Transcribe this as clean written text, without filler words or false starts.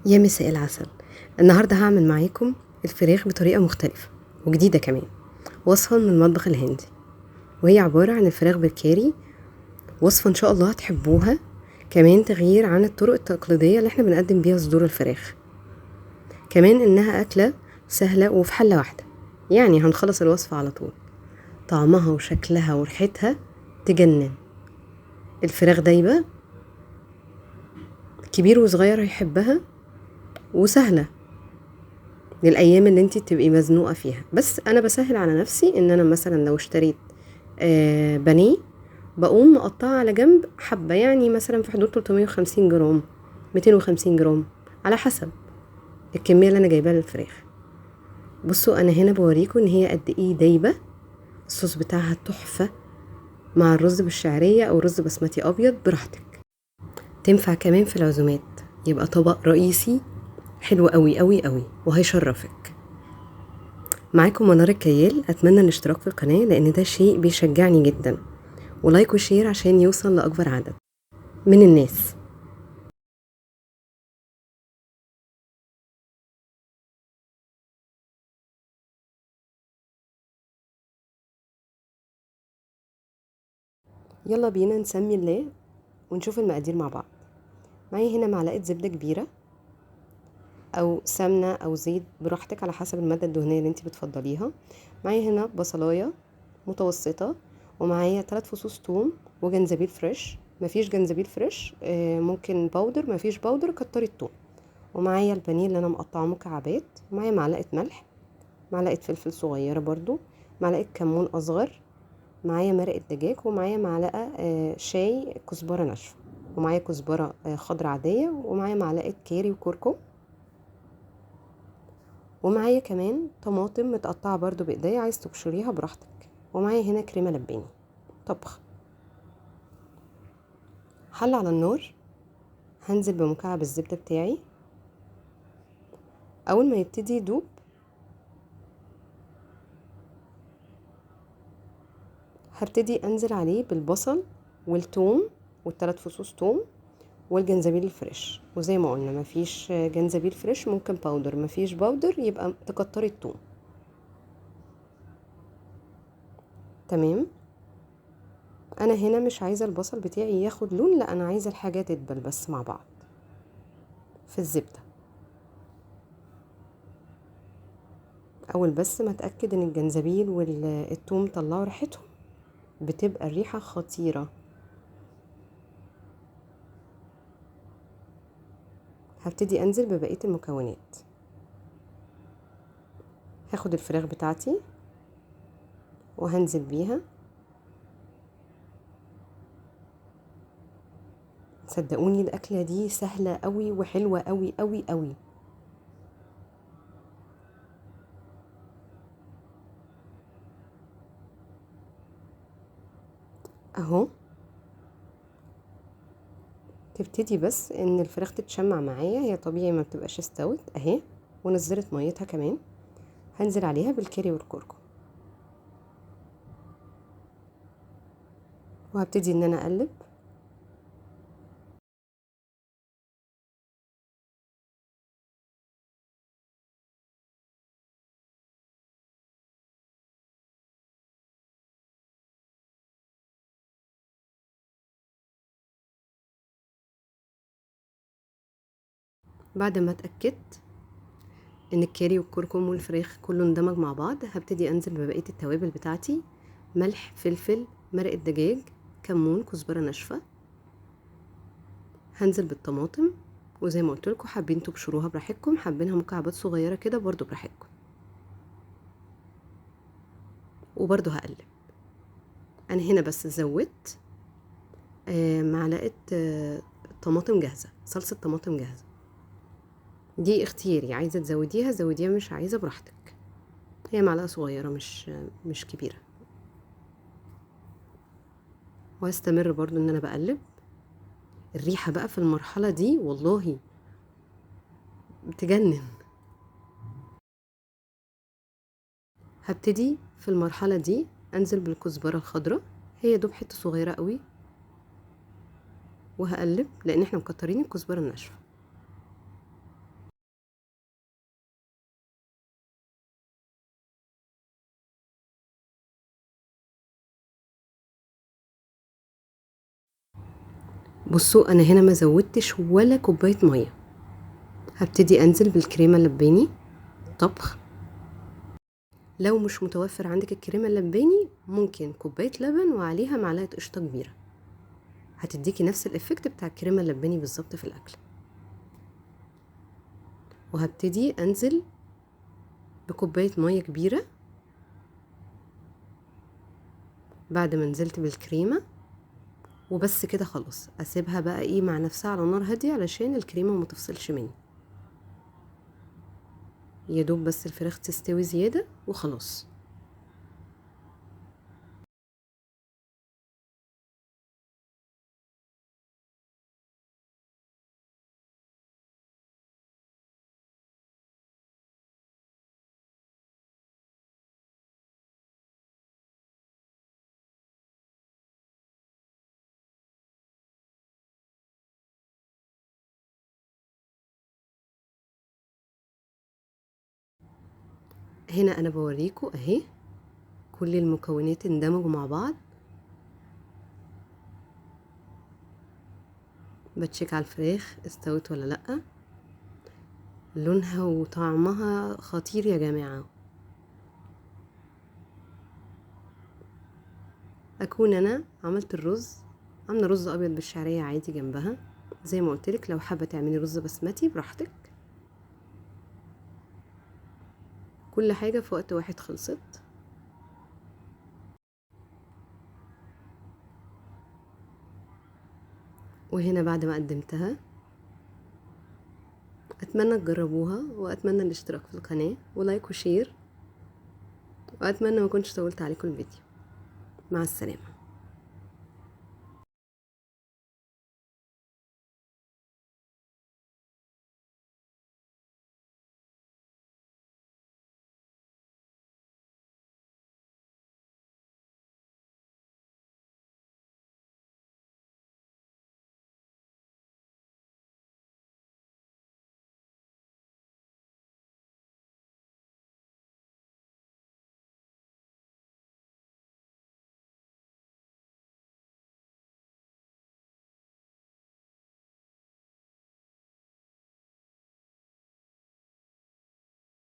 يا مساء العسل. النهاردة هعمل معاكم الفراخ بطريقة مختلفة وجديدة كمان، وصفة من المطبخ الهندي، وهي عبارة عن الفراخ بالكاري. وصفة ان شاء الله هتحبوها، كمان تغيير عن الطرق التقليدية اللي احنا بنقدم بيها صدور الفراخ. كمان انها اكلة سهلة وفي حلة واحدة، يعني هنخلص الوصفة على طول. طعمها وشكلها وريحتها تجنن. الفراخ دايبة، كبير وصغير هيحبها، وسهلة للايام اللي انتي تبقي مزنوقه فيها. بس انا بسهل على نفسي ان انا مثلا لو اشتريت بانيه، بقوم مقطعه على جنب حبه، يعني مثلا في حدود 350 جرام 250 جرام على حسب الكميه اللي انا جايباها للفراخ. بصوا انا هنا بوريكم ان هي قد ايه دايبه. الصوص بتاعها تحفه مع الرز بالشعريه او رز بسمتي ابيض براحتك. تنفع كمان في العزومات، يبقى طبق رئيسي حلو قوي قوي قوي وهيشرفك. معاكم منار الكيال. اتمنى الاشتراك في القناة لان ده شيء بيشجعني جدا، ولايك وشير عشان يوصل لاكبر عدد من الناس. يلا بينا نسمي الله ونشوف المقادير مع بعض. معايا هنا معلقة زبدة كبيرة او سمنة او زيت براحتك على حسب المادة الدهنية اللي انت بتفضليها. معايا هنا بصلاية متوسطة، ومعايا 3 فصوص توم وجنزبيل فريش. مفيش جنزبيل فريش ممكن باودر، مفيش باودر كتري التوم. ومعايا البانيه اللي انا مقطعه مكعبات. معايا معلقة ملح، معلقة فلفل صغيرة برضو، معلقة كمون أصغر، معايا مرقة دجاج، ومعايا معلقة شاي كزبرة ناشفة، ومعايا كزبرة خضرا عادية، ومعايا معلقة كاري وكركم، ومعايا كمان طماطم متقطعة برضو بإيديا، عايز تبشريها براحتك. ومعايا هنا كريمة لباني طبخ. حل على النار، هنزل بمكعب الزبدة بتاعي. أول ما يبتدي يدوب هبتدي أنزل عليه بالبصل والثوم والثلاث فصوص توم والجنزبيل الفريش. وزي ما قلنا مفيش جنزبيل فريش ممكن باودر، مفيش باودر يبقى تكتري الثوم. تمام. انا هنا مش عايزه البصل بتاعي ياخد لون، لا انا عايزه الحاجه تدبل بس مع بعض في الزبده. اول بس ما اتاكد ان الجنزبيل والثوم طلعوا ريحتهم، بتبقى الريحه خطيره. هبتدي انزل ببقيه المكونات. هاخد الفراخ بتاعتي وهنزل بيها. صدقوني الاكله دي سهله قوي وحلوه قوي قوي قوي. اهو تبتدي بس ان الفراخ تتشمع معايا، هي طبيعي ما بتبقاش استوت اهي، ونزلت ميتها كمان. هنزل عليها بالكاري والكركم، وهبتدي ان انا اقلب. بعد ما اتاكدت ان الكاري والكركم والفراخ كله اندمج مع بعض، هبتدي انزل ببقيه التوابل بتاعتي: ملح، فلفل، مرقه دجاج، كمون، كزبره ناشفه. هنزل بالطماطم، وزي ما قلت لكم حابين تبشروها براحتكم، حابينها مكعبات صغيره كده برضو براحتكم. وبرضو هقلب. انا هنا بس زودت معلقه طماطم جاهزه، صلصه طماطم جاهزه. دي اختياري، عايزه تزوديها زوديها، مش عايزه براحتك. هي معلقه صغيره مش كبيره. وهستمر برضو ان انا بقلب. الريحه بقى في المرحله دي والله بتجنن. هبتدي في المرحله دي انزل بالكزبره الخضراء، هي دوب حته صغيره قوي، وهقلب لان احنا مكترين الكزبره الناشفه. بصوا انا هنا ما زودتش ولا كوبايه ميه. هبتدي انزل بالكريمه اللباني طبخ. لو مش متوفر عندك الكريمه اللباني ممكن كوبايه لبن وعليها معلقه قشطه كبيره، هتديكي نفس الافكت بتاع الكريمه اللباني بالظبط في الاكل. وهبتدي انزل بكوبايه ميه كبيره. بعد ما نزلت بالكريمه وبس كده خلاص، اسيبها بقى ايه مع نفسها على نار هاديه علشان الكريمه ما تفصلش مني، يا دوب بس الفراخ تستوي زياده وخلاص. هنا انا بوريكم اهي كل المكونات اندمجوا مع بعض. بتشيك على الفراخ استوت ولا لأ. لونها وطعمها خطير يا جماعة. اكون انا عملت الرز، عامله رز ابيض بالشعريه عادي جنبها. زي ما قلتلك لو حابه تعملي رز بسمتي براحتك. كل حاجه في وقت واحد خلصت. وهنا بعد ما قدمتها اتمنى تجربوها، واتمنى الاشتراك في القناه ولايك وشير، واتمنى ما كنتش طولت عليكم الفيديو. مع السلامه.